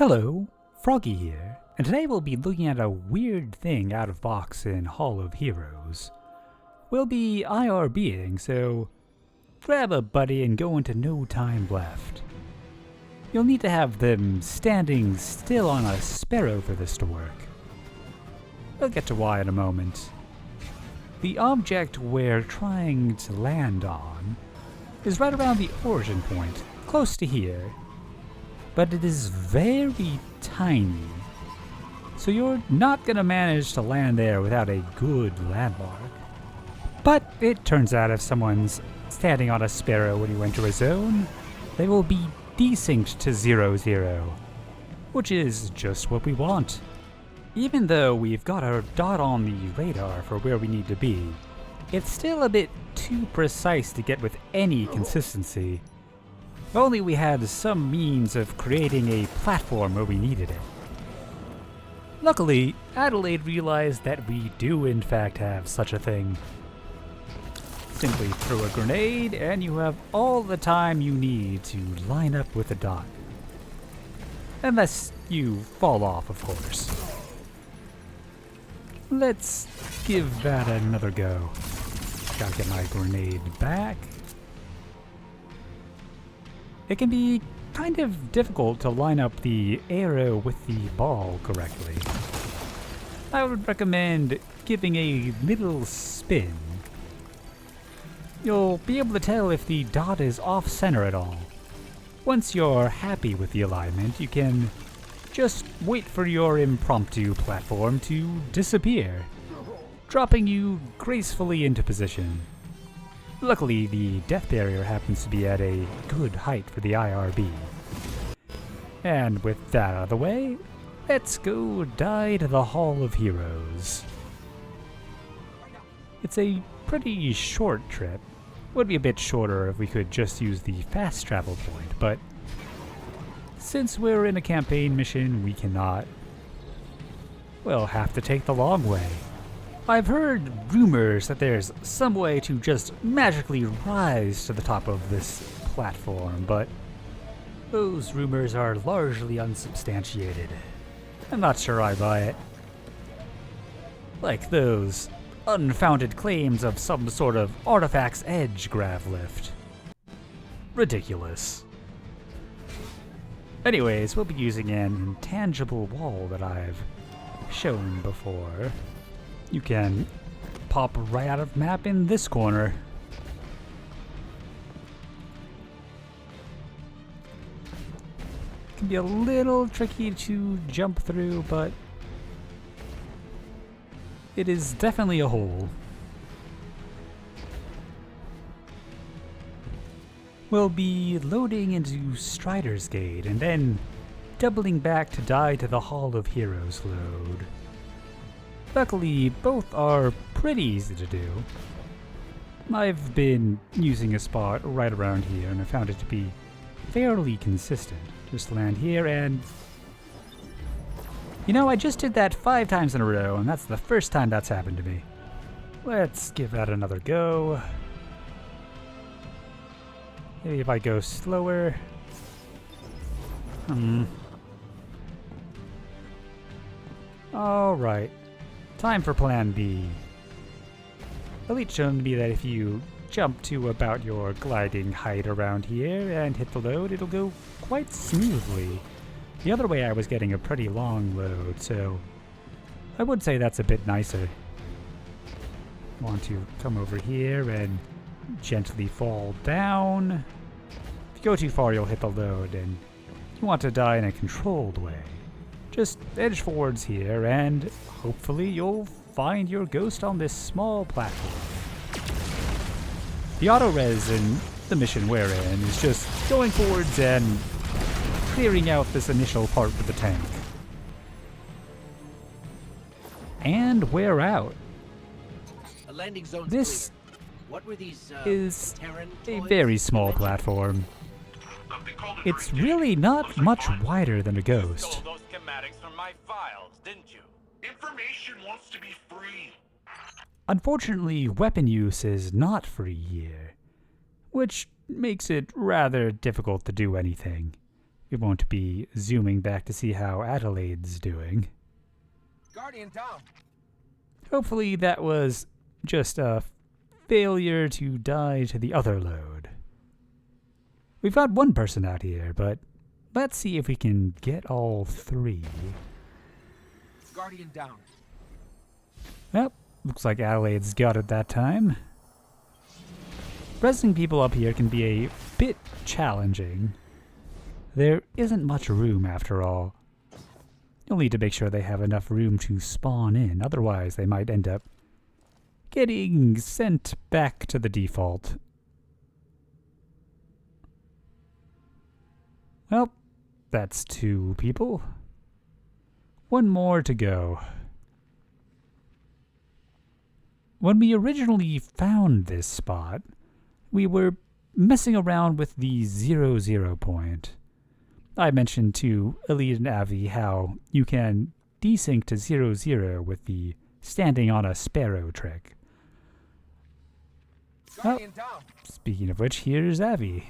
Hello, Froggy here, and today we'll be looking at a weird thing out of box in Hall of Heroes. We'll be IRBing, so grab a buddy and go into no time left. You'll need to have them standing still on a Sparrow for this to work. We'll get to why in a moment. The object we're trying to land on is right around the origin point, close to here. But it is very tiny, so you're not going to manage to land there without a good landmark. But it turns out if someone's standing on a Sparrow when you enter a zone, they will be desynced to 0-0, which is just what we want. Even though we've got our dot on the radar for where we need to be, it's still a bit too precise to get with any consistency. If only we had some means of creating a platform where we needed it. Luckily, Adelaide realized that we do in fact have such a thing. Simply throw a grenade and you have all the time you need to line up with the dot. Unless you fall off, of course. Let's give that another go. Gotta get my grenade back. It can be kind of difficult to line up the arrow with the ball correctly. I would recommend giving a little spin. You'll be able to tell if the dot is off-center at all. Once you're happy with the alignment, you can just wait for your impromptu platform to disappear, dropping you gracefully into position. Luckily, the death barrier happens to be at a good height for the IRB. And with that out of the way, let's go die to the Hall of Heroes. It's a pretty short trip. Would be a bit shorter if we could just use the fast travel point, but since we're in a campaign mission, we cannot. We'll have to take the long way. I've heard rumors that there's some way to just magically rise to the top of this platform, but those rumors are largely unsubstantiated. I'm not sure I buy it. Like those unfounded claims of some sort of Artifact's Edge grav lift. Ridiculous. Anyways, we'll be using an intangible wall that I've shown before. You can pop right out of map in this corner. It can be a little tricky to jump through, but it is definitely a hole. We'll be loading into Strider's Gate and then doubling back to die to the Hall of Heroes load. Luckily, both are pretty easy to do. I've been using a spot right around here and I found it to be fairly consistent. Just land here and... You know, I just did that 5 times in a row and that's the first time that's happened to me. Let's give that another go. Maybe if I go slower. Alright. Time for plan B. Elite showed me that if you jump to about your gliding height around here and hit the load, it'll go quite smoothly. The other way I was getting a pretty long load, so I would say that's a bit nicer. Want to come over here and gently fall down. If you go too far, you'll hit the load, and you want to die in a controlled way. Just edge forwards here, and hopefully you'll find your ghost on this small platform. The Autorez in the mission we're in is just going forwards and clearing out this initial part with the tank. And we're out. This is a very small platform. It's really not much wider than a ghost. Information wants to be free. Unfortunately, weapon use is not free here, which makes it rather difficult to do anything. We won't be zooming back to see how Adelaide's doing. Guardian down. Hopefully that was just a failure to die to the other load. We've got one person out here, but let's see if we can get all three. Guardian down. Well, looks like Adelaide's got it that time. Resing people up here can be a bit challenging. There isn't much room after all. You'll need to make sure they have enough room to spawn in, otherwise they might end up getting sent back to the default. Well, that's 2 people. 1 more to go. When we originally found this spot, we were messing around with the 0 point. I mentioned to Elite and Avvy how you can desync to 0 with the standing on a Sparrow trick. Guardian down. Speaking of which, here's Avvy.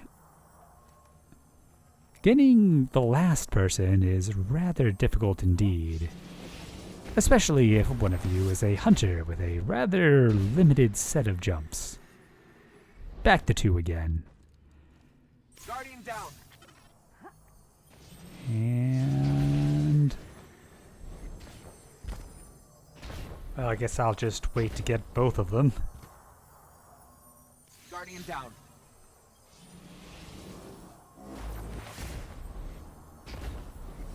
Getting the last person is rather difficult indeed, especially if one of you is a hunter with a rather limited set of jumps. Back to 2 again. Guardian down. And... well, I guess I'll just wait to get both of them. Guardian down.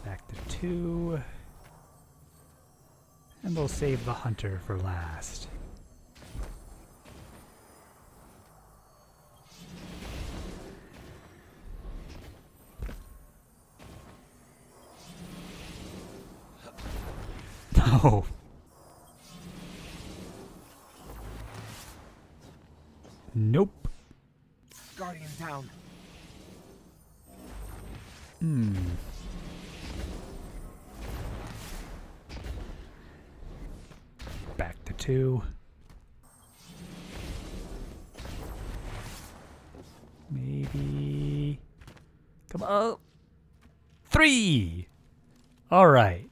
Back to 2. And we'll save the hunter for last. No. Nope. Guardian down. Back to 2. Maybe... come on. 3! Alright.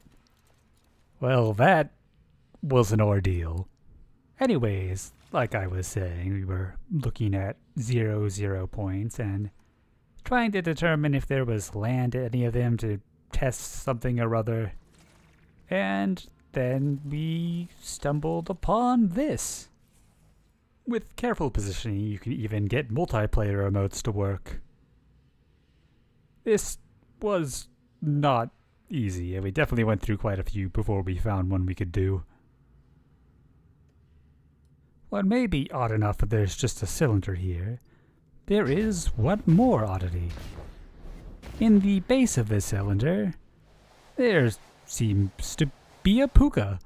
Well, that was an ordeal. Anyways, like I was saying, we were looking at 0 points and trying to determine if there was land at any of them to test something or other. And then we stumbled upon this. With careful positioning, you can even get multiplayer emotes to work. This was not easy, and we definitely went through quite a few before we found one we could do. Well, it may be odd enough that there's just a cylinder here. There is one more oddity. In the base of this cylinder, there seems to be a Pouka.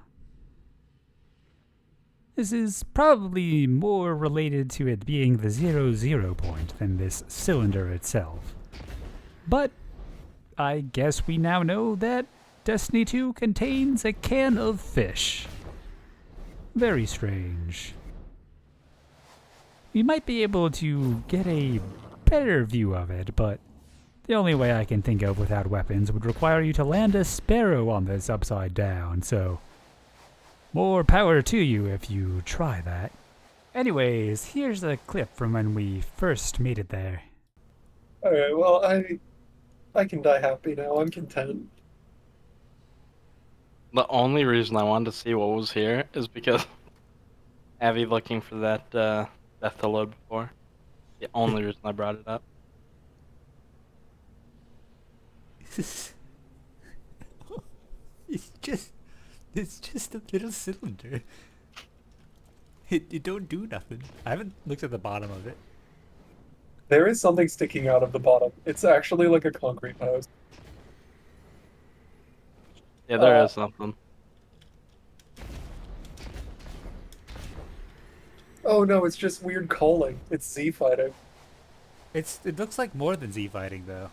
This is probably more related to it being the 0 point than this cylinder itself. But I guess we now know that Destiny 2 contains a can of fish. Very strange. We might be able to get a better view of it, but the only way I can think of without weapons would require you to land a Sparrow on this upside down, so more power to you if you try that. Anyways, here's a clip from when we first made it there. Alright, well, I can die happy now. I'm content. The only reason I wanted to see what was here is because Avvy looking for that death to load before. The only reason I brought it up. It's just a little cylinder. It don't do nothing. I haven't looked at the bottom of it. There is something sticking out of the bottom. It's actually like a concrete nose. Yeah, there is something. Oh no, it's just weird calling. It's Z fighting. It looks like more than Z fighting though.